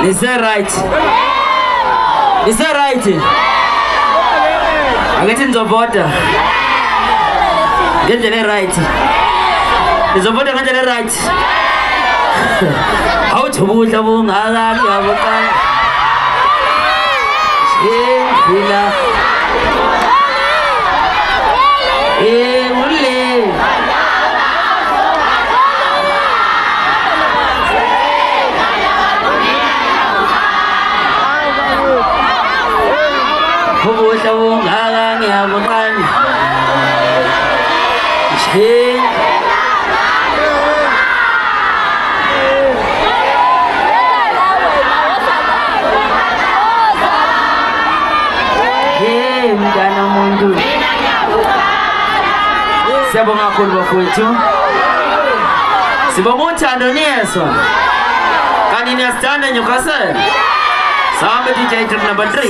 Is that right? Is that right? Angathi nizovota ngendlela right. Nizovota ngendlela right. Awuthubudla bungaka ngiyabona. Phila. Ule. Thubudla bungaka ngiyabona. Mntana muntu siyabonga kakhulu bafowethu, sibonga uthando niyeso kanti niyasithanda Newcastle. Sahambe DJ track number 3.